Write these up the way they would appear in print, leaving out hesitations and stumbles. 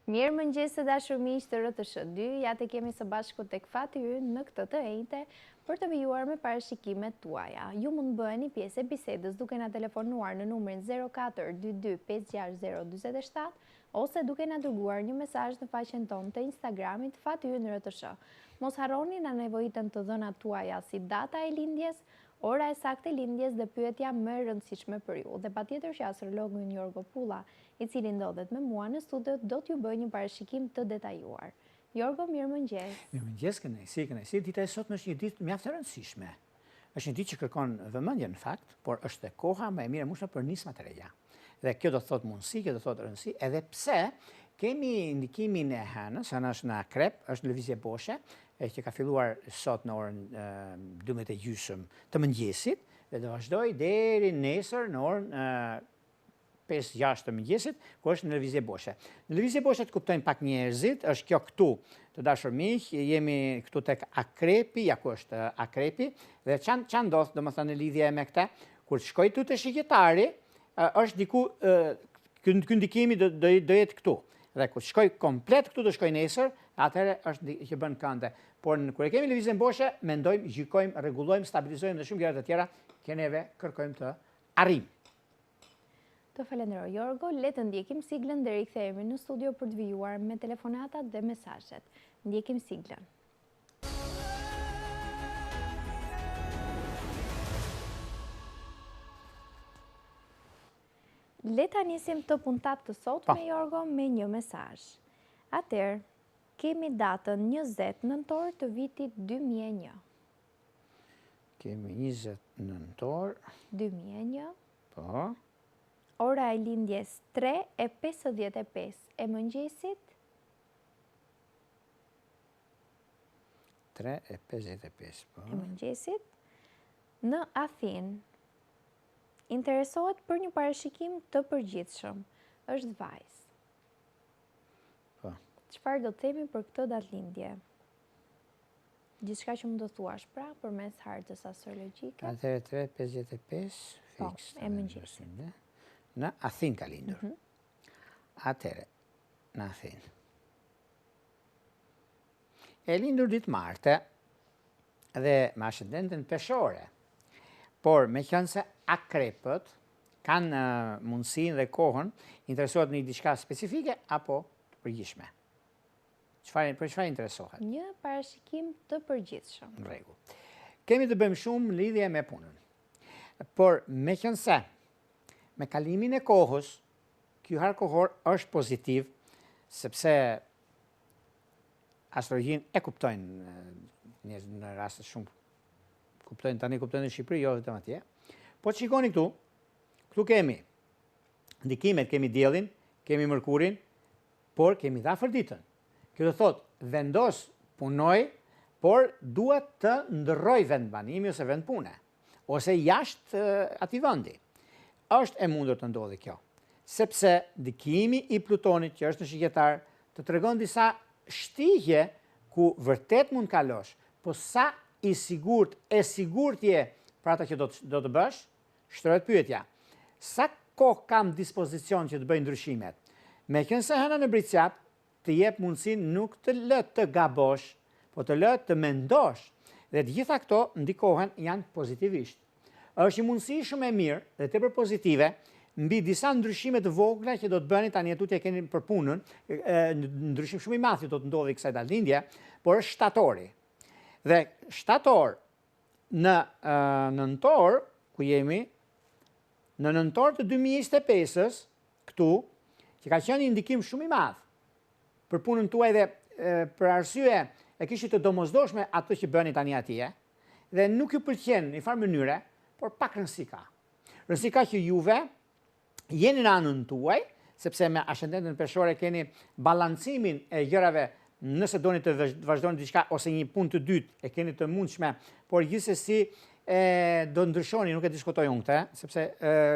Mirë mëngjes të dashur miq të RTS2, ja të kemi së bashku tek fati ynë në këtë të enjte për të vijuar me parashikimet tuaja. Ju mund bëheni pjesë e bisedës duke na telefonuar në numrin 0422 56047 ose duke na dërguar një mesazh në faqen tonë të Instagramit fati ynë RTS. Mos harroni na nevojitën të dhënat tuaja si data e lindjes, ora e saktë e lindjes dhe pyetja më e rëndësishme për ju. Dhe patjetër që astrologun Jorgo Pulla, i cili ndodhet me mua në studio, do t'ju bëj një parashikim të detajuar. Jorgo, mirëmëngjes. Mirëmëngjes, kënaqësi. Dita e sotme është një ditë mjaft e rëndësishme. Është një ditë që kërkon vëmendje në fakt, por është koha më e mirë e mundshme për nisma të reja. Dhe kjo do të thotë mundësi, kjo do të thotë rëndësi, edhe pse kemi ndikimin e hënës, hëna është në akrep, është në lëvizje boshe, që ka filluar sot në orën 12:30 të mëngjesit dhe do vazhdoj deri nesër në orën 5-6 të mëngjesit, ku është në lëvizje boshe. Në lëvizje boshe të kuptojnë pak njerëzit, është kjo këtu, të dashur miq, jemi këtu tek akrepi, ja ku është akrepi, dhe çan ndodh domethënë në lidhje me këtë, kur shkoj tu te shigjetari, është diku ky ndikimi do jetë këtu. Dhe kur shkoj komplet këtu do shkoj nesër, atëherë është që bën kënde. Por kur e kemi lëvizjen boshe, mendojmë, gjykojmë, rregullojmë, stabilizojmë dhe shumë gjëra të tjera që neve kërkojmë të arrijmë. Të falenderoj Jorgo, le të ndjekim siglën deri kthehemi në studio për të vijuar me telefonatat dhe mesazhet. Ndjekim siglën. Le ta nisim të puntat të sot me Jorgo me një mesazh. Atëherë, kemi datën 20 nëntor të vitit 2001. Kemi 20 nëntor. 2001. Po. Ora e lindjes 3:55 e mëngjesit. 3:55, po. E mëngjesit. Në Athinë. Interesohet për një parashikim të përgjithshëm. Është vajzë. Po. Çfarë do të themi për këtë datëlindje? Gjithçka që mund të thuash pra përmes hartës astrologjike. Atëherë 3:55 fiks. Po, e mëngjesit. Në Athinë ka lindur. Atëherë, në Athinë. E lindur ditë Marte dhe me ascendenten peshore. Por me qenë se akrepët kanë mundësinë dhe kohën, interesohet në diçka specifike apo të përgjithshme. Për çfarë interesohet? Një parashikim të përgjithshëm. Në rregull. Kemi të bëjmë shumë lidhje me punën. Por me qenë se me kalimin e kohës, ky har kohor është pozitiv, sepse astrologjinë e kuptojnë në raste shumë kuptojnë në Shqipëri, jo vetëm atje. Po shikoni këtu kemi ndikimet, kemi diellin, kemi mërkurin, por kemi dhe afërditën. Kjo do thotë vendos, punoj, por duhet të ndërroj vendbanimi ose vend pune, ose jashtë atij vendi. Është e mundur të ndodhi kjo, sepse ndikimi i Plutonit që është në shigjetar të tregon disa shtihje ku vërtet mund kalosh, po sa e sigurt je për ata që do të bësh, shtrohet pyetja. Sa kohë kam dispozicion që të bëj ndryshimet? Me qenë se hëna në bricjap, të jep mundësinë nuk të lë të gabosh, po të lë të mendosh. Dhe të gjitha këto ndikohen janë pozitivisht. Është një mundësi shumë e mirë dhe tepër pozitive mbi disa ndryshime të vogla që do të bëni tani tutje keni për punën, ndryshim shumë i madh që do të ndodhi kësaj datëlindje, por është shtatori. Dhe shtator në nëntor, ku jemi, në nëntor të 2025-ës, këtu, që ka qenë një ndikim shumë i madh për punën tuaj dhe për arsye e kishit të domosdoshme ato që bëni tani atje, dhe nuk ju pëlqen në farë mënyre, por pak rëndësi ka. Rëndësi ka që juve jeni në anën tuaj, sepse me ascendenten peshore keni balancimin e gjërave. Nëse doni të vazhdoni diçka ose një punë të dytë e keni të mundshme, por gjithsesi do ndryshoni, nuk e diskutoj unë këtë, sepse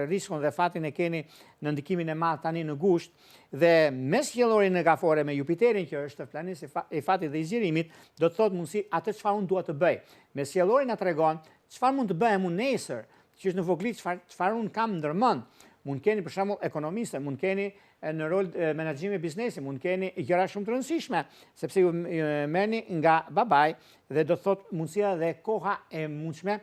riskun dhe fatin e keni në ndikimin e madh tani në gusht dhe me sjellëorin negafore me Jupiterin që është planeti i fatit dhe i zgjerimit, do të thotë mundësi atë çfarë unë dua të bëj. Me sjellëorin na tregon çfarë mund të bëhem unë nesër, që është në vogëli çfarë unë kam ndërmend. mund keni për shembull ekonomiste, mund keni në rol menaxhimi biznesi, mund keni gjëra shumë të rëndësishme, sepse ju merrni nga babai dhe do thot mundësia dhe koha e mundshme.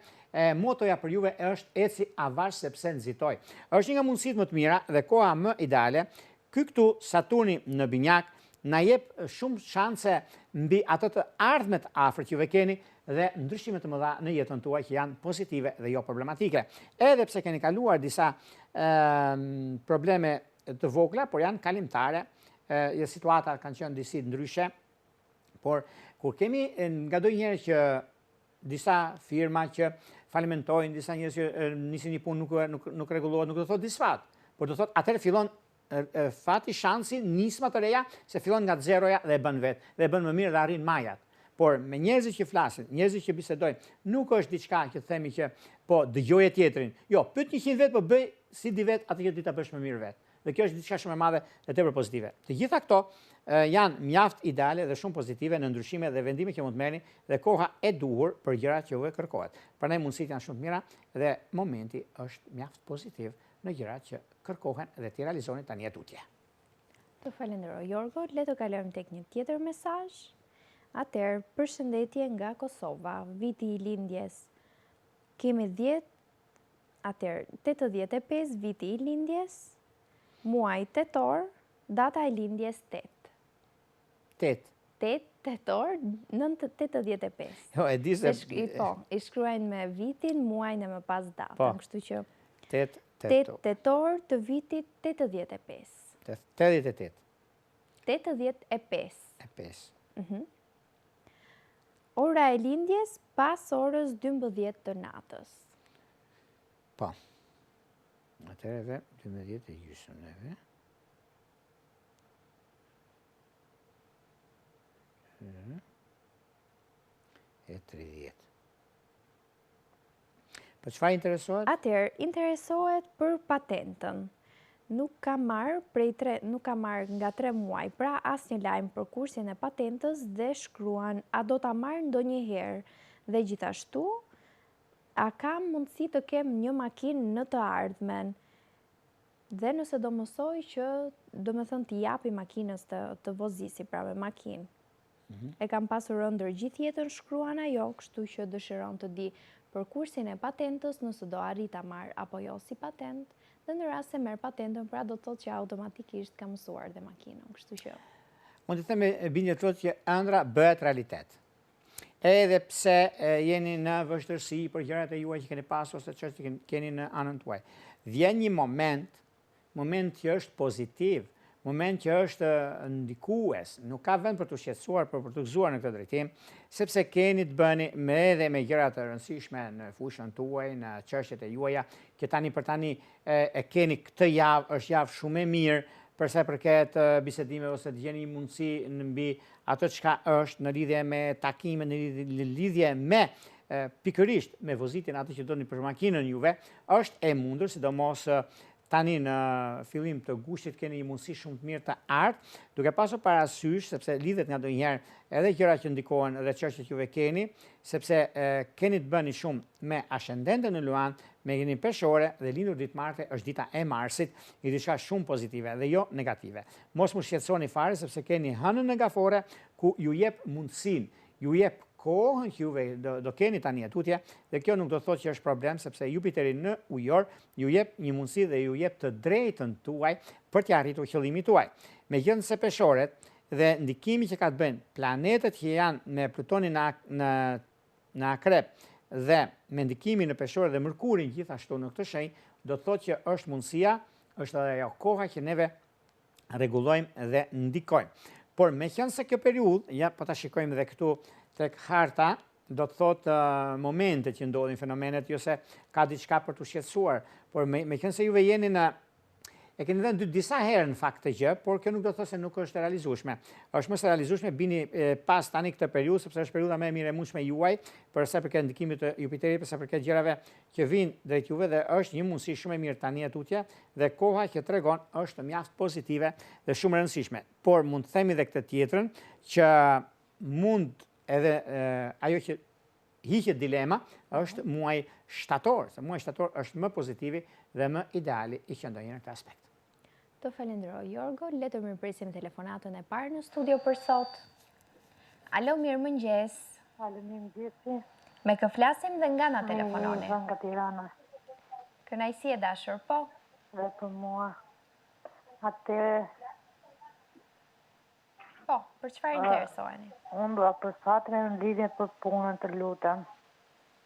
Motoja për juve është eci avash sepse nxitoj. Është një nga mundësitë më të mira dhe koha më ideale. Ky këtu Saturni në binjak na jep shumë shanse mbi ato të ardhmet afër që juve keni dhe ndryshime të mëdha në jetën tuaj që janë pozitive dhe jo problematike. Edhe pse keni kaluar disa probleme të vogla, por janë kalimtare, situata kanë qenë disi ndryshe, por kur kemi ngadonjëherë që disa firma që falimentojnë, disa njerëz që nisin një punë nuk rregullohet, nuk do thotë disfat, por do thotë atëherë fillon fati, shansi, nisma të reja, se fillon nga zeroja dhe e bën vetë, dhe e bën më mirë dhe arrin majat. Por me njerëzit që flasin, njerëzit që bisedojnë, nuk është diçka që themi që po dëgjoje tjetrin. Jo, pyet 100 vetë, po bëj si di vetë, atë që ti ta bësh më mirë vetë. Dhe kjo është diçka shumë e madhe dhe tepër pozitive. Të gjitha këto janë mjaft ideale dhe shumë pozitive në ndryshime dhe vendime që mund të merrni dhe koha e duhur për gjërat që juve kërkohet. Prandaj mundësitë janë shumë të mira dhe momenti është mjaft pozitiv në gjërat që kërkohen dhe ti realizoni tani tutje. Të falenderoj Jorgo, le të kalojmë tek një tjetër mesazh. Atëherë, përshëndetje nga Kosova, viti i lindjes. Kemi 85 viti i lindjes, muaj tetor, data e lindjes 8. 8 tetor, 985. Jo, e di se... Po, i shkruajnë me vitin, muajnë e më pas datën, kështu që... 8 tetor të vitit 85. 88. 85. Ora e lindjes pas orës 12 të natës. Po. Atëherë 12 e gjysmë neve. E 30. Po çfarë interesohet? Atëherë, interesohet për patentën. Nuk ka marrë nga 3 muaj, pra asnjë lajm për kursin e patentës dhe shkruan a do ta marr ndonjëherë dhe gjithashtu a kam mundësi të kem një makinë në të ardhmen. Dhe nëse do mësoj që do me thënë t'i japi makinës të vozisi, pra me makinë. E kam pasur ëndër gjithë jetën shkruan ajo, kështu që dëshiron të di për kursin e patentës nëse do arrit ta marr apo jo si patent, dhe në rast se merr patentën, pra do të thotë që automatikisht ka mësuar dhe makinën, kështu që. Mund të them bindje të që ëndra bëhet realitet. Edhe pse jeni në vështirësi për gjërat e juaj që keni pasur ose çështë që keni në anën tuaj. Vjen një moment që është pozitiv, moment që është ndikues, nuk ka vend për të shqetësuar, për të gëzuar në këtë drejtim, sepse keni të bëni edhe me gjëra të rëndësishme në fushën tuaj, në çështjet e juaja, që tani për tani e keni këtë javë, është javë shumë e mirë, për sa i përket bisedimeve ose të gjeni mundësi mbi ato çka është në lidhje me takime, në lidhje me pikërisht me vozitin atë që doni për makinën juve, është e mundur, sidomos tani në fillim të gushtit keni një mundësi shumë të mirë të ardhë, duke pasur parasysh, sepse lidhet nga ndonjëherë edhe gjëra që ndikohen edhe çështjet që juve keni, sepse keni të bëni shumë me ascendenten në Luan, me gjinin peshore dhe lindur ditë Marte është dita e Marsit, i diçka shumë pozitive dhe jo negative. Mos më shqetësoni fare sepse keni hënën negafore ku ju jep mundësinë, ju jep kohën që juve do keni tani tutje, dhe kjo nuk do thotë që është problem, sepse Jupiteri në ujor ju jep një mundësi dhe ju jep të drejtën tuaj për të arritur qëllimin tuaj. Megjithëse peshoret dhe ndikimi që ka të bëjnë planetet që janë me Plutonin në Akrep dhe me ndikimin në peshore dhe Mërkurin gjithashtu në këtë shenjë, do të thotë që është mundësia, është edhe ajo koha që neve rregullojmë dhe ndikojmë. Por meqense kjo periudhë, ja po ta shikojmë edhe këtu tek harta, do të thotë momente që ndodhin fenomenet, jo se ka diçka për të shqetësuar, por meqense juve jeni e keni dhënë disa herë në fakt të gjë, por kjo nuk do të thotë se nuk është e realizueshme. Është më së realizueshme bini pas tani këtë periudhë, sepse është periudha më e mirë e mundshme juaj, për sa përket ndikimit të Jupiterit, për sa përket gjërave që vijnë drejt juve, dhe është një mundësi shumë e mirë tani tutje, dhe koha që tregon është mjaft pozitive dhe shumë e rëndësishme. Por mund të themi edhe këtë tjetrën që mund edhe ajo që hiqet dilema, është muaj shtator, se muaj shtator është më pozitivi dhe më ideali i qëndonjë në këtë aspekt. Të falenderoj, Jorgo. Le të mirëpresim telefonatën e parë në studio për sot. Alo, mirëmëngjes. Alo, mirëmëngjes. Me kë flasim dhe nga na telefononi? Nga Tirana. Kënaqësi e dashur, po? Dhe për mua. Atëre. Po, për çfarë interesoheni? Unë dua për fatin në lidhje për punën, të lutem.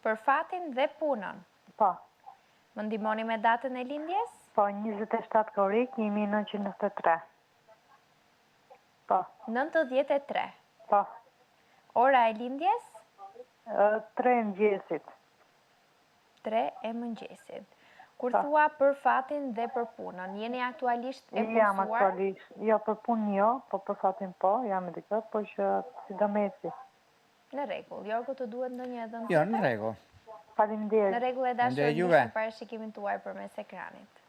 Për fatin dhe punën. Po. Më ndihmoni me datën e lindjes? Po, 27 korrik, 1993. Po. 93. Po. Ora e lindjes? 3 mëngjesit. 3 e mëngjesit. Kur thua për fatin dhe për punën, jeni aktualisht e punësuar? Jam aktualisht. Jo, për punë jo, po për fatin po, jam e dikët, po që si do mesi. Në rregull, Jorgo të duhet ndonjë edhe Jo, në rregull. Faleminderit. Në rregull e dashur, juve. në parashikimin tuaj përmes ekranit.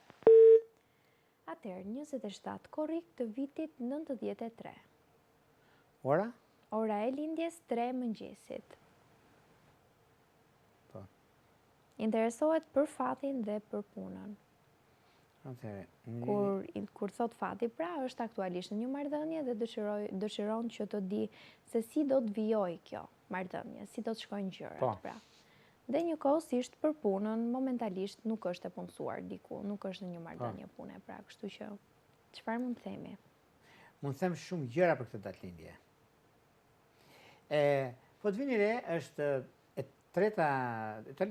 Atëherë, 27 korrik të vitit 93. Ora? Ora e lindjes 3 mëngjesit. Po. Interesohet për fatin dhe për punën. Atëherë, Kur thot fati, pra është aktualisht në një marrëdhënie dhe dëshiron që të di se si do të vijojë kjo marrëdhënie, si do të shkojnë gjërat, Po. pra. Dhe njëkohësisht për punën, momentalisht nuk është e punësuar diku, nuk është në një marrëdhënie pune, pra, kështu që çfarë mund të themi? mund të them shumë gjëra për këtë datëlindje. Po të vini re është e treta,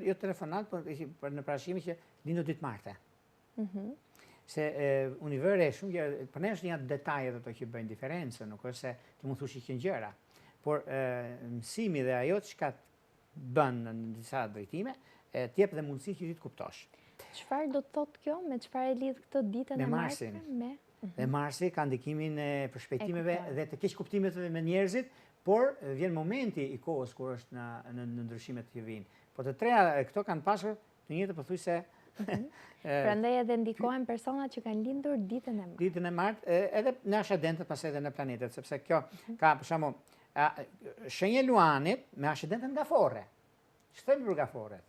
jo telefonat, por në parashimi që lindu ditë marte. Se unë i vëre shumë gjëra, për ne është një detajet ato që bëjnë diferencë, nuk është se ti mund thush që gjëra, por mësimi dhe ajo që ka bën në disa drejtime, t'jep dhe mundësi që ti të kuptosh. Çfarë do të thotë kjo, me çfarë e lidh këtë ditën Me e Marsin. martme? Dhe Marsi ka ndikimin e përshpejtimeve E kuptoj. dhe të keq kuptimet me njerëzit, por vjen momenti i kohës kur është në ndryshimet që vijnë. Po të treja këto kanë pasur të njëjtë pothuajse Prandaj edhe ndikohen personat që kanë lindur ditën e martë. ditën e martë, edhe në ascendentët pas edhe në planetet, sepse kjo ka për shembull shenjë Luanit me ascendentën nga Forre. Ç'them për Gafore?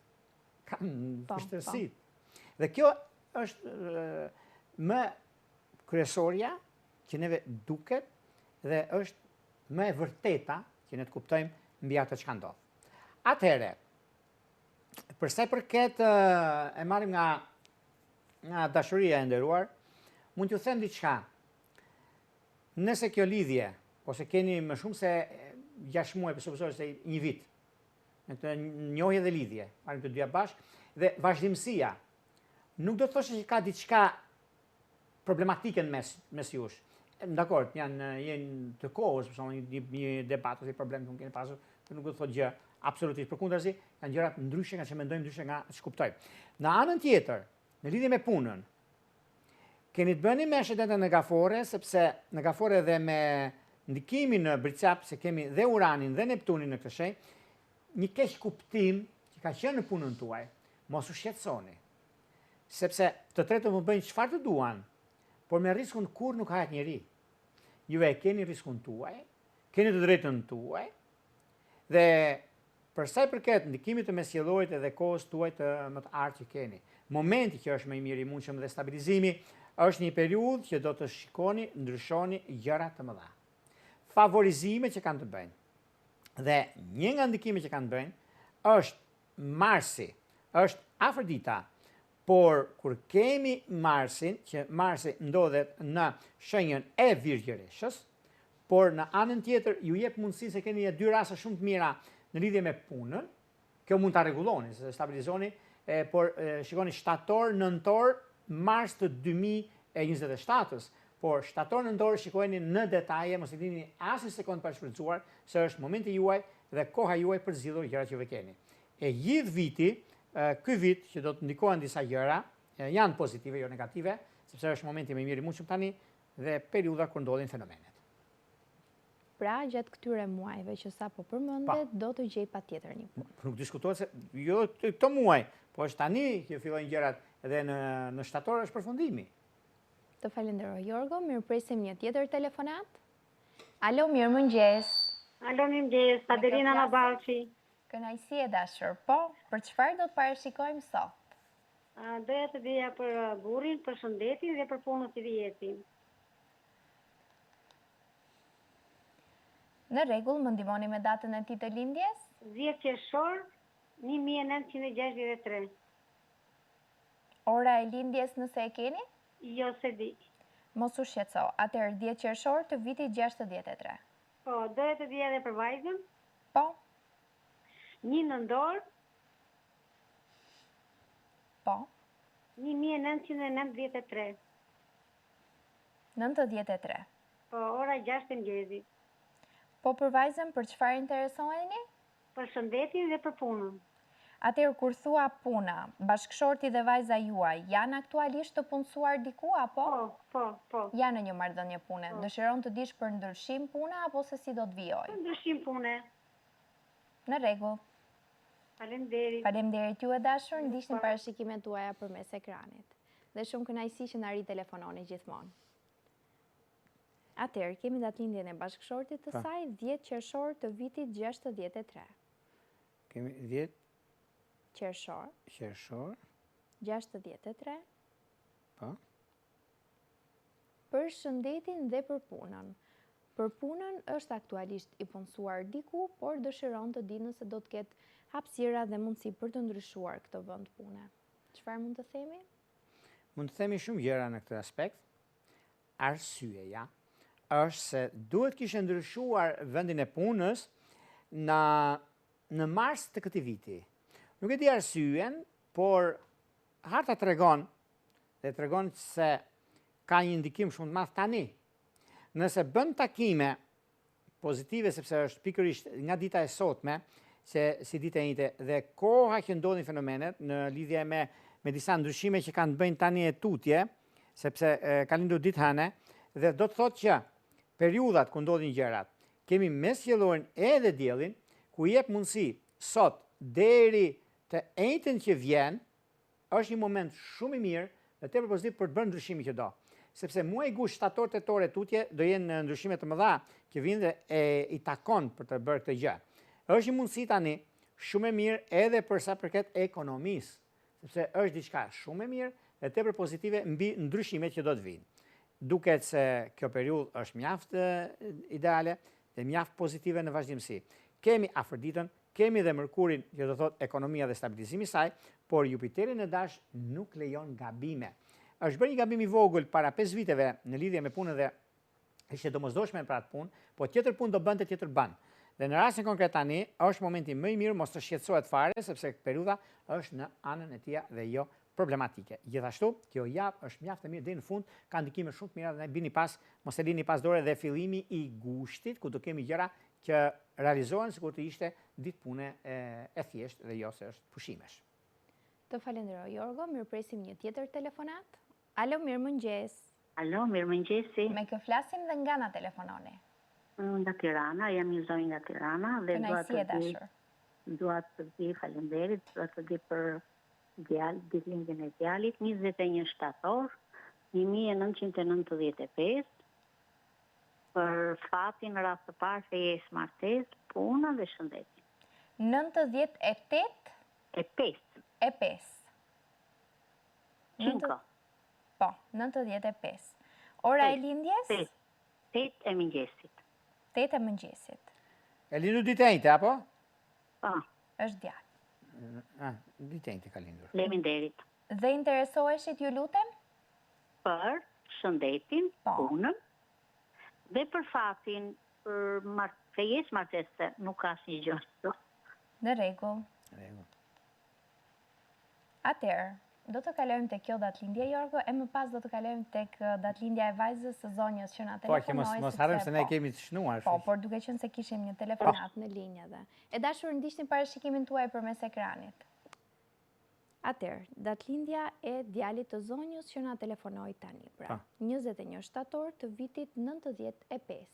Kanë vështirësi. Dhe kjo është më kryesorja që neve duket dhe është më e vërteta që ne të kuptojmë mbi ato çka ndodh. Atëherë, për sa i përket e marrim nga dashuria e nderuar, mund t'ju them diçka. Nëse kjo lidhje, ose keni më shumë se 6 muaj, për se një vit, në të njohje dhe lidhje, marrim të dyja bashkë, dhe vazhdimësia, nuk do të thoshe që ka diçka problematike në mes jush. Dakor, jenë të kohës, për shembull, një debat ose një problem që nuk keni pasur, nuk do të thotë gjë absolutisht përkundrazi, janë gjëra ndryshe nga që mendojmë, ndryshe nga që kuptojmë. Në anën tjetër, në lidhje me punën, keni të bëni me ascendentën në Gafore, sepse në Gafore dhe me ndikimin në Bricap, se kemi dhe Uranin dhe Neptunin në këtë shenjë, një keq kuptim që ka qenë në punën tuaj, mos u shqetësoni. Sepse të tretë më bëjnë çfarë të duan, por me riskun kur nuk hahet njeri. Juve keni riskun tuaj, keni të drejtën tuaj, dhe për sa i përket ndikimit të mesjellojit dhe kohës tuaj të më të artë që keni, momenti që është më i miri i mundshëm dhe stabilizimi, është një periudhë që do të shikoni, ndryshoni gjëra të mëdha. Favorizime që kanë të bëjnë. Dhe një nga ndikimet që kanë të bëjnë është Marsi, është Afrodita. Por kur kemi Marsin, që Marsi ndodhet në shenjën e Virgjëreshës, por në anën tjetër ju jep mundësi se keni dy raste shumë të mira në lidhje me punën, kjo mund ta rregulloni, se stabilizoni, por shikoni shtator, nëntor, mars të 2027-ës, por shtator, nëntor shikojeni në detaje, mos i dini as një sekond pa shfrytzuar, se është momenti juaj dhe koha juaj për zgjidhur gjërat që keni. E gjithë viti, ky vit që do të ndikohen disa gjëra, janë pozitive, jo negative, sepse është momenti më i mirë i mundshëm tani dhe periudha kur ndodhin fenomenet. Pra, gjatë këtyre muajve që sapo përmendet, do të gjej patjetër një punë. Nuk diskutohet se jo këto muaj, po është tani që fillojnë gjërat edhe në shtator është përfundimi. Të falenderoj Jorgo, mirëpresim një tjetër telefonat. Alo, mirëmëngjes. Alo, mirëmëngjes, Adelina nga Balçi. Kënaqësi e dashur. Po, për çfarë do të parashikojmë sot? Doja të dija për burrin, për shëndetin dhe për punën e vjetin. Në rregull, më ndihmoni me datën e tij të lindjes? 10 qershor 1963. Ora e lindjes nëse e keni? Jo se di. Mos u shqetëso. Atëherë 10 qershor të vitit 63. Po, doja të dija edhe për vajzën. Po, 1 nëntor po, 1993. 93. Po, ora 6 e mëngjesit. Po për vajzën për çfarë interesoheni? Për shëndetin dhe për punën. Atëherë kur thua puna, bashkëshorti dhe vajza juaj janë aktualisht të punësuar diku apo? Po. Janë në një marrëdhënie pune. Dëshiron të dish për ndryshim pune apo se si do të vijoj? Ndryshim pune. Në rregull. Faleminderit. Faleminderit ju e dashur, ndiqni parashikimet tuaja përmes ekranit. Dhe shumë kënaqësi që na ritelefononi gjithmonë. Atëherë kemi datëlindjen e bashkëshortit të saj 10 qershor të vitit 63. Kemi 10 Qershor qershor, 63. po. Për shëndetin dhe për punën. Për punën është aktualisht i punësuar diku, por dëshiron të di nëse do të ketë hapësira dhe mundësi për të ndryshuar këtë vend pune. Çfarë mund të themi? Mund të themi shumë gjëra në këtë aspekt. Arsyeja është se duhet kishte ndryshuar vendin e punës në mars të këtij viti. Nuk e di arsyen, por harta tregon se ka një ndikim shumë të madh tani. Nëse bën takime pozitive, sepse është pikërisht nga dita e sotme, se si dita e njëjtë dhe koha që ndodhin fenomenet në lidhje me disa ndryshime që kanë të bëjnë tani e tutje, sepse ka lindur ditë hëne, dhe do të thotë që periudhat ku ndodhin gjërat, kemi mesjellorën edhe diellin, ku jep mundësi sot deri të njëjtën që vjen, është një moment shumë i mirë dhe tepër pozitiv për të bërë ndryshimin që do. Sepse muaj gusht, shtator, tetor e tutje do jenë ndryshime të mëdha që vinë dhe i takon për të bërë këtë gjë. Është një mundësi tani shumë e mirë edhe për sa përket ekonomisë, sepse është diçka shumë e mirë dhe tepër pozitive mbi ndryshimet që do të vinë. Duket se kjo periudhë është mjaft ideale dhe mjaft pozitive në vazhdimsi. Kemi afërditën, kemi dhe Mërkurin, që do thotë ekonomia dhe stabilizimi i saj, por Jupiteri në dash nuk lejon gabime. Është bërë një gabim i vogël para 5 viteve në lidhje me punën dhe ishte domosdoshme për atë punë, po tjetër punë do bënte, tjetër bën. Dhe në rastin konkret tani është momenti më i mirë mos të shqetësohet fare, sepse periudha është në anën e tij dhe jo problematike. Gjithashtu, kjo javë është mjaft e mirë deri në fund, ka ndikime shumë të mira dhe bini pas, mos e lini pas dore dhe fillimi i gushtit, ku do kemi gjëra që realizohen sikur të ishte ditë pune e thjeshtë dhe jo se është pushimesh. Të falenderoj Jorgo, mirëpresim një tjetër telefonat. Alo, mirëmëngjes. Alo, mirëmëngjesi. Me kë flasim dhe nga na telefononi? Nga Tirana, jam një zonjë nga Tirana dhe Kënaqësi e dashur. dua të di faleminderit, dua të di për ditëlindjen e djalit, 21 shtator 1995, për fatin rast të parë fejes martesë, punën dhe shëndetin. 98 E 5. e 5. 5. Po, 95. Ora e lindjes? 8 e mëngjesit. 8 e mëngjesit. E lindur ditë e njëjtë apo? Po, Është djalë. Ditë e njëjtë ka lindur. faleminderit. Dhe interesoheshit, ju lutem? Për shëndetin, Po. punën, dhe për fatin, për fejes martese, nuk ka asnjë gjë. Në rregull. Atëherë, do të kalojmë tek kjo datëlindje Jorgo, e më pas do të kalojmë tek datëlindja e vajzës së zonjës që na Po, që telefonoi. mos harrojmë se ne kemi të shnuar. Po, por duke qenë se kishim një telefonat në linjë edhe. E dashur, ndiqni parashikimin tuaj përmes ekranit. Atëherë, datëlindja e djalit të zonjës që na telefonoi tani, pra, 21 shtator të vitit 95.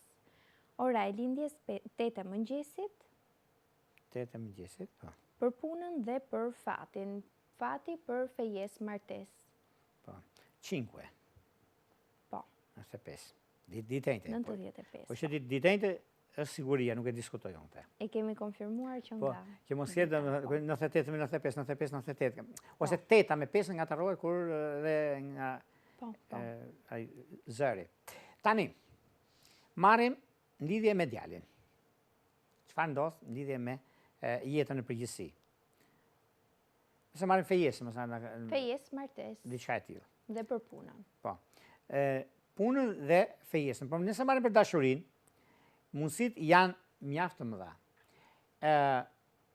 Ora e lindjes 8 e mëngjesit, 8 e mëngjesit, po. për punën dhe për fatin. Fati për fejes martes. Po. 5. Po. Është 5. Ditë e njëjtë. 95. Po që ditë e njëjtë është siguria, nuk e diskutoj unë te. E kemi konfirmuar që Po, nga. që mos jetë 98, 95, 95, 98, ose 8 me 5 nga të rojë, kur dhe nga Po. zëri. Tani, marim në lidhje me djalin. Çfarë ndodh në lidhje me jetën në përgjithësi? Nëse marim fejesë, Fejesë, martesë diçka e tillë. dhe për punën. Po. Punën dhe fejesën. Por nëse marim për dashurinë, mundësit janë mjaft të mëdha.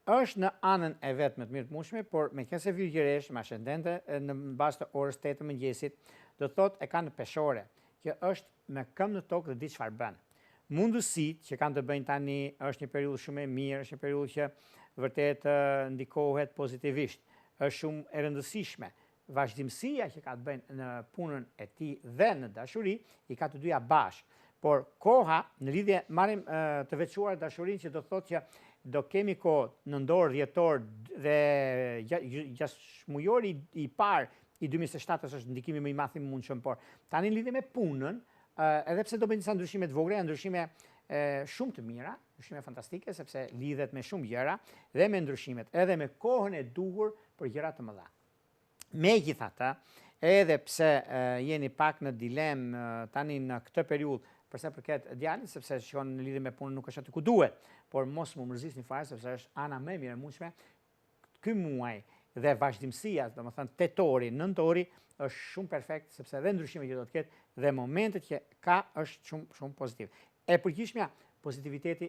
Është në anën e vetë më të mirë të mundshme, por me qenë se virgjëresh, me ascendente në bazë të orës 8 të mëngjesit, do thotë e kanë në peshore, që është me këmbë në tokë dhe di çfarë bën. Mundësit që kanë të bëjnë tani është një periudhë shumë e mirë, është një periudhë që vërtet ndikohet pozitivisht, është shumë e rëndësishme. Vazhdimësia që ka të bëjnë në punën e tij dhe në dashuri, i ka të dyja bashkë. Por koha, në lidhje, marim të veçuar dashurinë që do thotë që do kemi kohë nëntor, dhjetor dhe gjashtë i parë i 2007 është ndikimi më i madh i mundshëm, por tani në lidhje me punën, edhe pse do bëjnë disa ndryshime të vogla, ndryshime shumë të mira, ndryshime fantastike, sepse lidhet me shumë gjëra dhe me ndryshimet, edhe me kohën e duhur për gjëra të mëdha. Megjithatë, edhe pse jeni pak në dilemë tani në këtë periudhë, përsa përket djalit, sepse shikon në lidhje me punën nuk është aty ku duhet, por mos më mërzisni fare sepse është ana më e mirë e mundshme. Ky muaj dhe vazhdimësia, domethënë tetori, nëntori është shumë perfekt sepse edhe ndryshimi që do të ketë dhe momentet që ka është shumë pozitiv. E përgjithshmja, pozitiviteti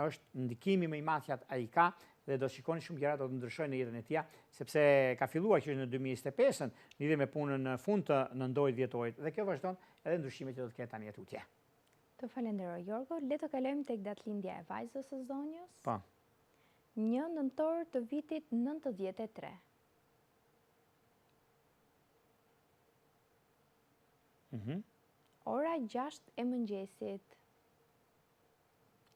është ndikimi më i madh që ai ka dhe do shikoni shumë gjëra do të ndryshojnë në jetën e tij, sepse ka filluar që në 2025-ën lidhje me punën në fund të nëntorit dhjetorit dhe kjo vazhdon edhe ndryshimet që do të ketë tani tutje. Të falenderoj, Jorgo. Le të kalojmë tek datëlindja e vajzës së zonjës. Po. 1 nëntor të vitit 93. Ora 6 e mëngjesit.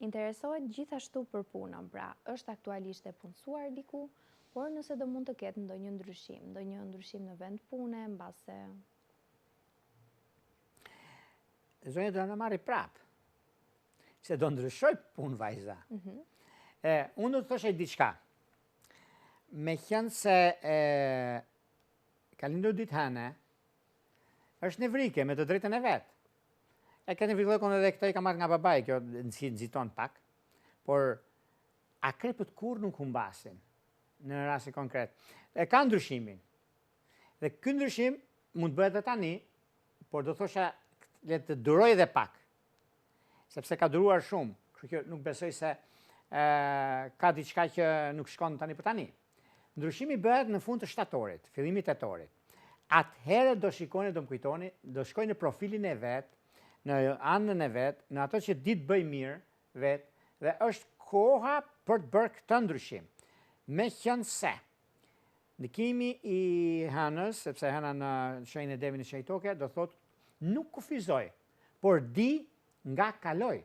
Interesohet gjithashtu për punën, pra është aktualisht e punësuar diku, por nëse do mund të ketë ndonjë ndryshim në vend pune, mbase Zonja do në marri prapë, se do ndryshoj punë vajza. Unë do të thoshe diçka, me qenë se ka lindur ditë hënë, është nevrike me të drejtën e vetë. E ka nevrikon edhe këto i ka marrë nga babai, kjo nxiton pak, por akrepët kur nuk humbasin në rasti konkret. E ka ndryshimin. Dhe ky ndryshim mund bëhet edhe tani, por do thosha le të duroj edhe pak, sepse ka duruar shumë, kështu që nuk besoj se ka diçka që nuk shkon tani për tani. Ndryshimi bëhet në fund të shtatorit, fillimi tetorit. Atëherë do shikoni, do më kujtoni, do shkoj në profilin e vetë, në anën e vetë, në ato që ditë bëj mirë vetë, dhe është koha për të bërë këtë ndryshim. Me qenë se, ndikimi i hënës, sepse hëna në shenjën e devin e shejtoke, do thotë nuk kufizoj, por di nga kaloj.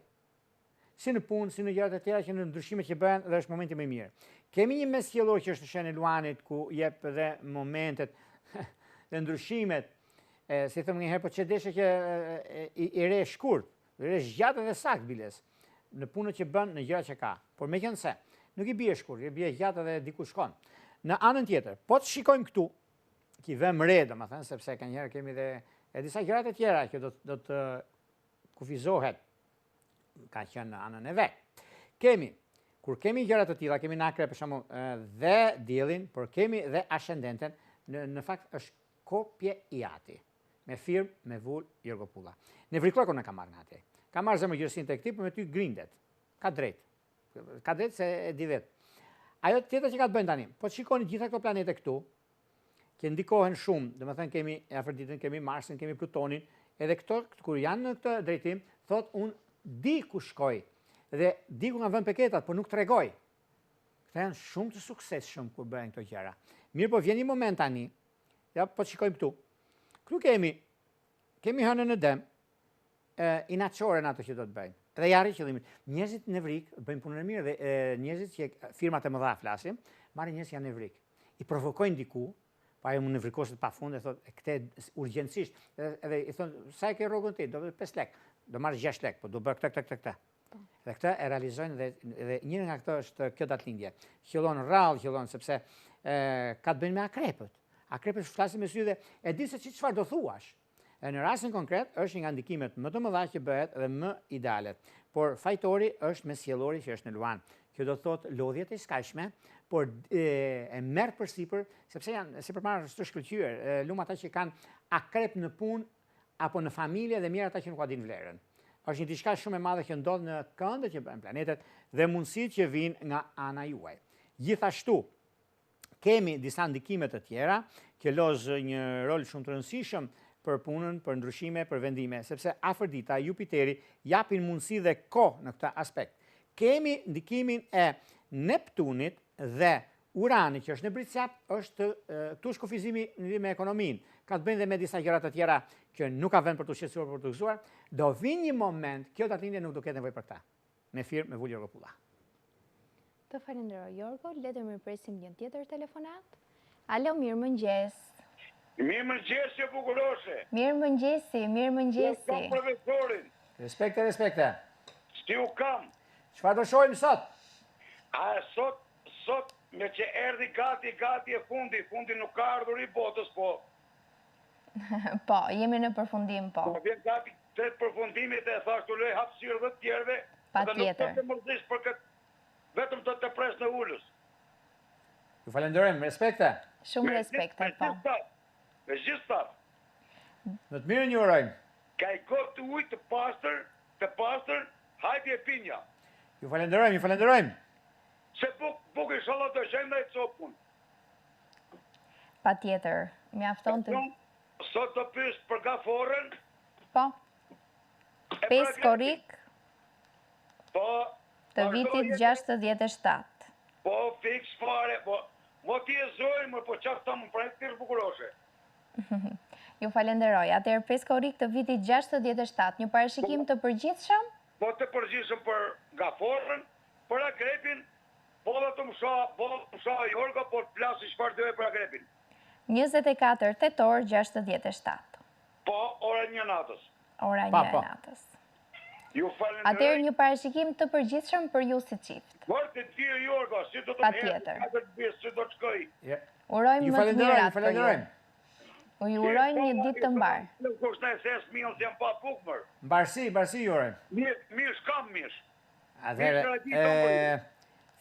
Si në punë, si në gjërat e tjera që në ndryshime që bëhen dhe është momenti më i mirë. Kemi një mes qiellor që është në shenjën e Luanit ku jep edhe momentet dhe ndryshimet, si thëmë një herë, po që deshe që i re shkurt, i re zgjatë dhe sakt biles, në punët që bën, në gjëra që ka. Por me qenë se, nuk i bie shkurt, i bie gjatë dhe diku shkon. Në anën tjetër, po të shikojmë këtu, ki vëm re, domethënë, sepse ka njëherë kemi dhe disa gjërat e tjera që do të kufizohet, ka qenë në anën e vetë. Kur kemi gjërat të tilla, kemi në akrep për shembull dhe diellin, por kemi dhe ascendenten, në fakt është kopje i ati. Me firmë, me vull, Jorgo Pulla. Në vrikloko në ka marrë nga ati. Ka marrë zemërgjërsin të këti, për me ty grindet. Ka drejt. Ka drejt se e di vetë. Ajo tjetër që ka të bëjnë tani, po të shikoni gjitha këto planete këtu, që ndikohen shumë, dhe më thënë kemi Afroditën, kemi Marsin, kemi Plutonin, edhe këto, kur janë në këtë drejtim, thot unë di ku shkoj, dhe di ku nga vën peketat, por nuk të regoj. Këta janë shumë të sukses shumë kur bëhen këto gjëra. Mirë, po vjen një moment tani, ja, po të shikojmë këtu. Këtu kemi hënën në dem, inaçore në ato që do të bëjnë. Dhe jarri qëllimin. Njerëzit nevrik bëjnë punën e mirë dhe njerëzit që firmat e mëdha flasim, marrin njerëz që janë nevrik. I provokojnë diku, pa ajo më nevrikoset pafund e thotë këtë urgjencisht, edhe i thonë sa e ke rrogën ti, do 5 lek, do marrë 6 lek, po do bërë këtë. Dhe këtë e realizojnë dhe njëri nga këto është kjo datëlindje. Qëllon rrallë, qëllon sepse ka të bëjnë me akrepët. Akrepët flasin me sy dhe e di se çfarë do thuash. Në rastin konkret është një nga ndikimet më të mëdha që bëhet dhe më idealet. Por fajtori është me sjellori që është në luan. Kjo do thotë lodhjet e skajshme, por e merr përsipër sepse janë sipërmarrës të shkëlqyer, lumë ata që kanë akrep në punë apo në familje dhe mirë ata që nuk ka dinë vlerën. Është një diçka shumë e madhe që ndodh në këndet që bëjnë planetet dhe mundësitë që vijnë nga ana juaj. Gjithashtu, kemi disa ndikime të tjera që lozë një rol shumë të rëndësishëm për punën, për ndryshime, për vendime, sepse Afërdita, Jupiteri japin mundësi dhe kohë në këtë aspekt. Kemi ndikimin e Neptunit dhe Urani, që është në Britësjap, është këtu shkufizimi në lidhje me ekonominë. Ka të bëjë dhe me disa gjëra të tjera që nuk ka vend për të shqetësuar, për të gëzuar. Do vinë një moment, kjo datëlindje nuk do ketë nevojë për ta. Me firmë, me vulje rrotulla. Të falenderoj, Jorgo. Le të mirëpresim një tjetër telefonat. Alo, mirëmëngjes. Mirëmëngjes, jo bukurose. Mirëmëngjesi. Kam profesorin. Respekte. Si u kam? Çfarë do shohim sot? A sot me që erdhi gati e fundi nuk ka ardhur i botës, po. Po, jemi në përfundim, po. Po vjen gati të përfundimit e thash të lej hapësirë dhe të tjerëve. Patjetër. Nuk të mërzis për këtë, vetëm të pres në ullës. Ju falenderojmë, respekte. Shumë respekte, po. Me gjithë Në të mirë një urojmë. ka i gotë të ujtë të pastër, hajti e pinja. Ju falenderojmë. Se buk i shala të gjemë dhe i copun. Patjetër, mjafton të... Sot të pysë për gaforën. Po, pes korik Po, të vitit 67. po, fiks fare, po, mo ti e zojnë, më po qatë ta më prejtë të bukuroshe. Ju falenderoj. Atëherë pes korik të vitit 67, një parashikim të përgjithshëm? Po të përgjithshëm për gaforën, për akrepin, po dhe të mësa Jorga, po të plasi çfarë dojë për akrepin. 24 tetor 67. Po, ora 1 natës. Ora 1 Po. natës. Ju falenderoj. Atëherë një parashikim të përgjithshëm për ju si çift. Por të tjerë Jorga, si do të Patjetër. si do të shkoj. Urojmë Ju më të mirat për ju. falenderojmë. Ju urojmë një ditë të mbarë. Nuk është në eses mion që jam pa pukmër. Mbarësi ju urojmë. Mirë s'kam mirë. Atëherë,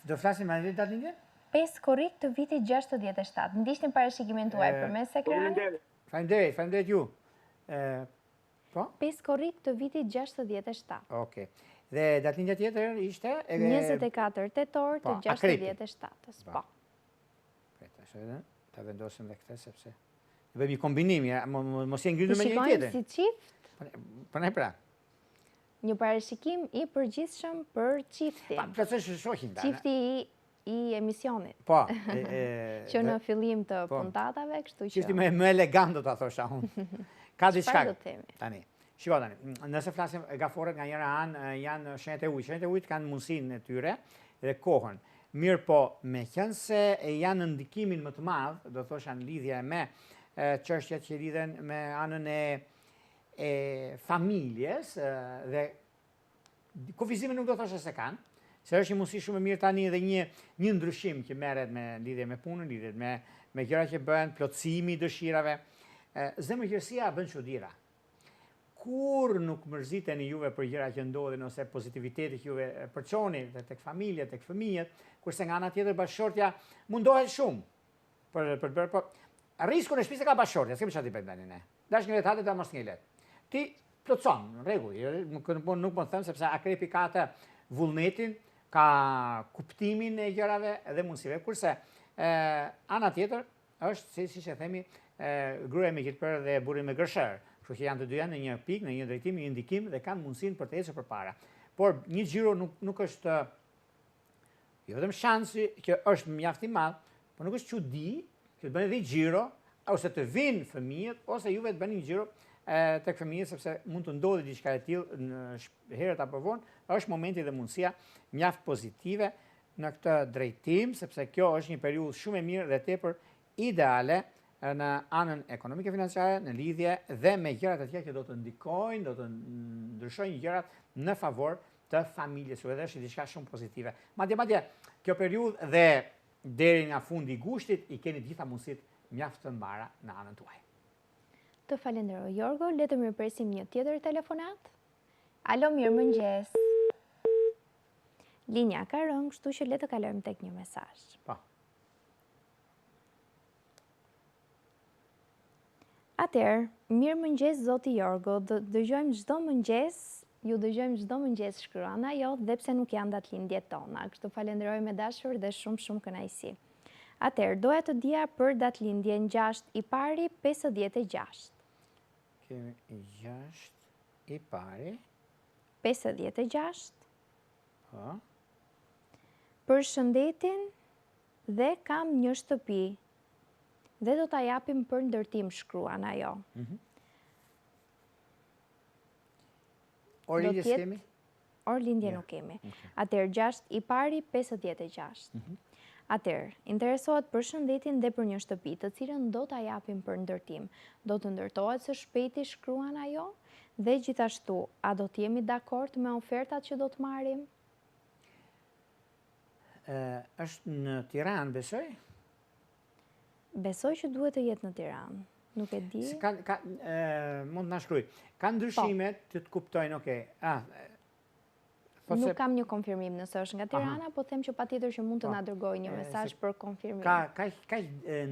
do flasim me një datëlindje? 5 korrik të vitit 67. Ndishtin parashikimin tuaj përmes ekranit. Faleminderit ju. Po? 5 korrik të vitit 67. Okej. Dhe datëlindja tjetër ishte 24 tetor të 67-s. Po. Tash edhe ta vendosim dhe këtë sepse do bëjmë një kombinim, mos e ngritur me një Shikojmë tjetër. si çift, Po ne pra. një parashikim i përgjithshëm për çiftin. Pa plotësisht shohin tani. Çifti i emisionit. Po. Që në fillim të puntatave, kështu që. Çifti më elegant do ta thosha unë. Ka diçka. Çfarë do të themi? Tani. Shiko tani, nëse flasim gaforët nga njëra anë janë shenjat e ujit. Shenjat e ujit kanë mundësinë e tyre dhe kohën. Mirë po, meqense janë në ndikimin më të madh, do thosha në lidhje me çështjet që lidhen me anën e familjes dhe kufizimin nuk do thosha se kanë, se është një mundësi shumë e mirë tani dhe një ndryshim që merret me lidhje me punën, lidhje me gjëra që bëhen, plotësimi i dëshirave. Zemërgjërsia bën çuditëra. Kur nuk mërziteni juve për gjëra që ndodhin ose pozitiviteti që juve përçoni tek familja, tek fëmijët, kurse nga ana tjetër bashkëshortja mundohet shumë për të bërë, po risku në shtëpi se ka bashkëshortja, s'kemi çfarë të bëjmë tani ne. Dash një vetë ta mos ngelet. Ti plotson, në rregull, nuk po them sepse akrepi ka atë vullnetin, ka kuptimin e gjërave dhe mundësive, kurse ana tjetër është siç e themi gruaja me qitpër dhe burri me gërshër. Kështu që janë të dyja në një pikë, në një drejtim, një ndikim dhe kanë mundësinë për të ecur përpara. Por një xhiro nuk është jo vetëm shansi që është mjaft i madh, por nuk është çudi që të bëni edhe xhiro ose të vinë fëmijët ose juve të bëni një xhiro tek fëmijët sepse mund të ndodhi diçka e tillë në herët apo vonë, është momenti dhe mundësia mjaft pozitive në këtë drejtim, sepse kjo është një periudhë shumë e mirë dhe tepër ideale në anën ekonomike financiare, në lidhje dhe me gjërat e tjera që do të ndikojnë, do të ndryshojnë gjërat në favor të familjes juaj dhe është diçka shumë pozitive. Madje kjo periudhë dhe deri nga fundi i gushtit i keni gjitha mundësitë mjaft të mbara në anën tuaj. Të falenderoj Jorgo, le të mirëpresim një tjetër telefonat. Alo, mirëmëngjes. Linja ka rënë, kështu që le të kalojmë tek një mesazh. Po. Atëherë, mirëmëngjes zoti Jorgo, dëgjojmë çdo mëngjes, ju dëgjojmë çdo mëngjes shkruan ajo, dhe pse nuk janë datëlindjet tona. Kështu falenderoj me dashur dhe shumë kënaqësi. Atëherë, doja të dija për datëlindjen 6 i pari 56. Kemi 6 i pari 56. Po. Për shëndetin dhe kam një shtëpi dhe do ta japim për ndërtim, shkruan ajo. Orë lindjes kemi? Orë lindje nuk kemi. Atëherë 6 i pari 56. Atëherë, interesohet për shëndetin dhe për një shtëpi, të cilën do ta japim për ndërtim. Do të ndërtohet së shpejti, shkruan ajo, dhe gjithashtu, a do të jemi dakord me ofertat që do të marrim? Është në Tiranë, besoj? Besoj që duhet të jetë në Tiranë. Nuk e di. Mund të na shkruaj. Ka ndryshime të kuptojnë, okay. Nuk kam një konfirmim nëse është nga Tirana, po them që patjetër që mund të na dërgojë një mesazh për konfirmim. Ka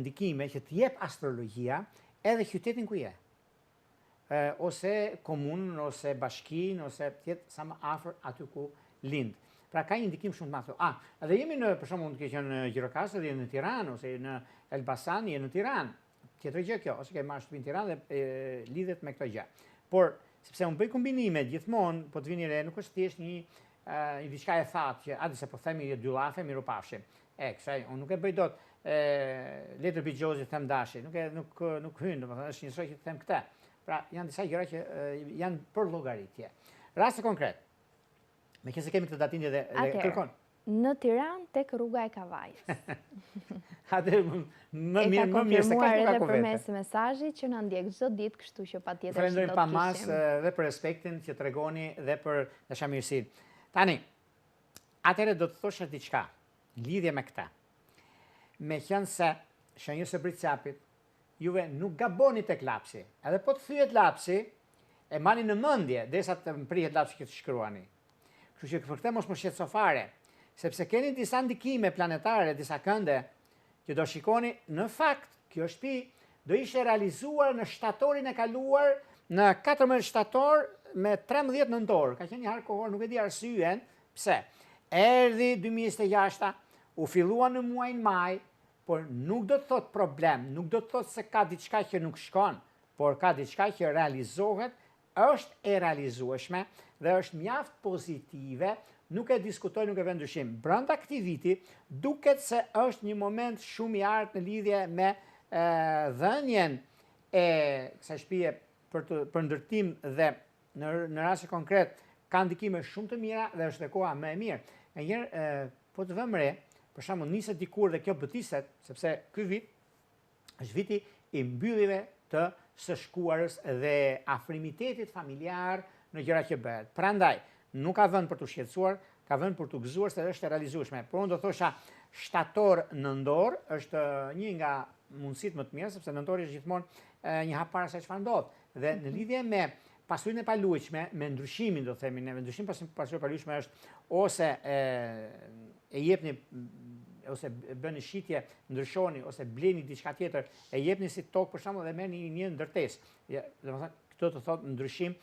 ndikime që të jep astrologjia edhe qytetin ku je. Ose komunën, ose bashkinë, ose të jetë sa më afër aty ku lind. Pra ka një ndikim shumë të madh. Edhe jemi për shembull mund të keq në Gjirokastër, jemi në Tiranë, ose në Elbasan, jemi në Tiranë. Tjetër gjë kjo, ose ke marrë shtëpi në Tiranë dhe lidhet me këtë gjë. Por sepse unë bëj kombinime gjithmonë, po të vini re, nuk është thjesht një diçka e thatë që se po themi dy llafe, miru pafshim. Kësaj unë nuk e bëj dot letër bigjozi them dashi, nuk hyn, domethënë është njësoj që të them këtë. Pra janë disa gjëra që janë për llogaritje. Rasti konkret. Meqense kemi këtë datindje dhe kërkon. Në Tiranë tek rruga e Kavajës. Atë më mirë se ka edhe përmes mesazhit që na ndjek çdo ditë, kështu që patjetër do të kishim. Falenderoj pa mas dhe për respektin që tregoni dhe për dashamirësinë. Tani, atëherë do të thosha diçka në lidhje me këtë. Meqense shenjës së bricapit, juve nuk gaboni tek lapsi. Edhe po të thyet lapsi, e mani në mendje derisa të mprihet lapsi që të shkruani. Kështu që për këtë mos më shqetëso fare, sepse keni disa ndikime planetare, disa kënde që do shikoni, në fakt, kjo shtëpi do ishte realizuar në shtatorin e kaluar, në 14 shtator me 13 nëntor. Ka qenë një harë kohor, nuk e di arsyen, pse. Erdhi 2026, u fillua në muajin maj, por nuk do të thot problem, nuk do të thot se ka diçka që nuk shkon, por ka diçka që realizohet, është e realizueshme dhe është mjaft pozitive, nuk e diskutoj, nuk e vë ndryshim. Brenda këtij viti duket se është një moment shumë i artë në lidhje me dhënien e kësaj shtëpie për ndërtim dhe në rast konkret ka ndikime shumë të mira dhe është e koha më e mirë. Njëherë po të vëmë re, për shembull niset dikur dhe kjo bëtiset, sepse ky vit është viti i mbylljeve të së shkuarës dhe afrimitetit familjar në gjëra që bëhet. Prandaj, nuk ka vënd për të shqetësuar, ka vënd për të gëzuar se është e realizueshme. Por unë do thosha shtator nëntor është një nga mundësitë më të mira, sepse nëntori është gjithmonë një hap para se çfarë ndodh. Dhe në lidhje me pasurinë e paluajtshme, me ndryshimin do themi ne, ndryshim pasurinë e paluajtshme është ose e jepni ose bëni shitje, ndryshoni ose bleni diçka tjetër, e jepni si tokë për shembull dhe merrni një ndërtesë. Domethënë këto të thotë ndryshim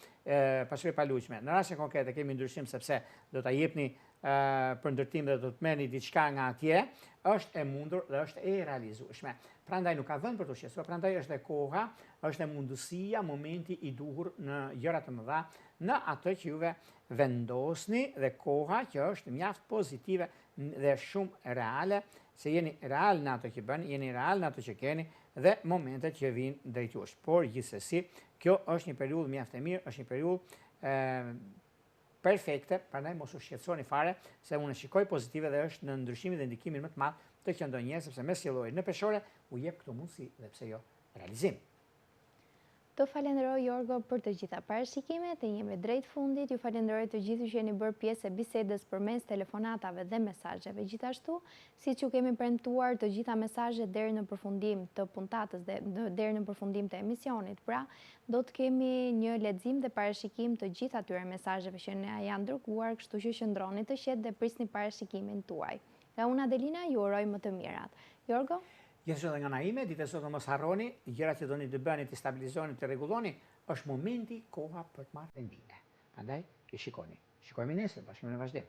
pasuri e paluajtshme. Në rastin konkret e kemi ndryshim sepse do ta jepni për ndërtim dhe do të merrni diçka nga atje, është e mundur dhe është e realizueshme. Prandaj nuk ka vënd për të shqetësuar, prandaj është e koha, është e mundësia, momenti i duhur në gjëra të mëdha, në atë që juve vendosni dhe koha që është mjaft pozitive dhe shumë reale, se jeni real në ato që bëni, jeni real në ato që keni dhe momentet që vinë drejt jush. Por gjithsesi, kjo është një periudhë mjaft e mirë, është një periudhë perfekte, prandaj mos u shqetësoni fare, se unë shikoj pozitive dhe është në ndryshimin dhe ndikimin më të madh të që ndonjëherë, sepse me sjellojë në peshore u jep këto mundësi dhe pse jo realizim. Të falenderoj Jorgo për të gjitha parashikimet e jemi drejt fundit. Ju falenderoj të gjithë që jeni bërë pjesë e bisedës përmes telefonatave dhe mesazheve. Gjithashtu, siç ju kemi premtuar të gjitha mesazhet deri në përfundim të puntatës dhe deri në përfundim të emisionit. Pra, do të kemi një lexim dhe parashikim të gjithë atyre mesazheve që na janë dërguar, kështu që qëndroni të qetë dhe prisni parashikimin tuaj. Nga unë Adelina ju uroj më të mirat. Jorgo? Gjithashtu edhe nga na ime, ditë sot mos harroni, gjërat që doni të bëni, të stabilizoni, të rregulloni, është momenti, koha për të marrë vendime. Prandaj, e shikoni. Shikojmë nesër, bashkë në vazhdim.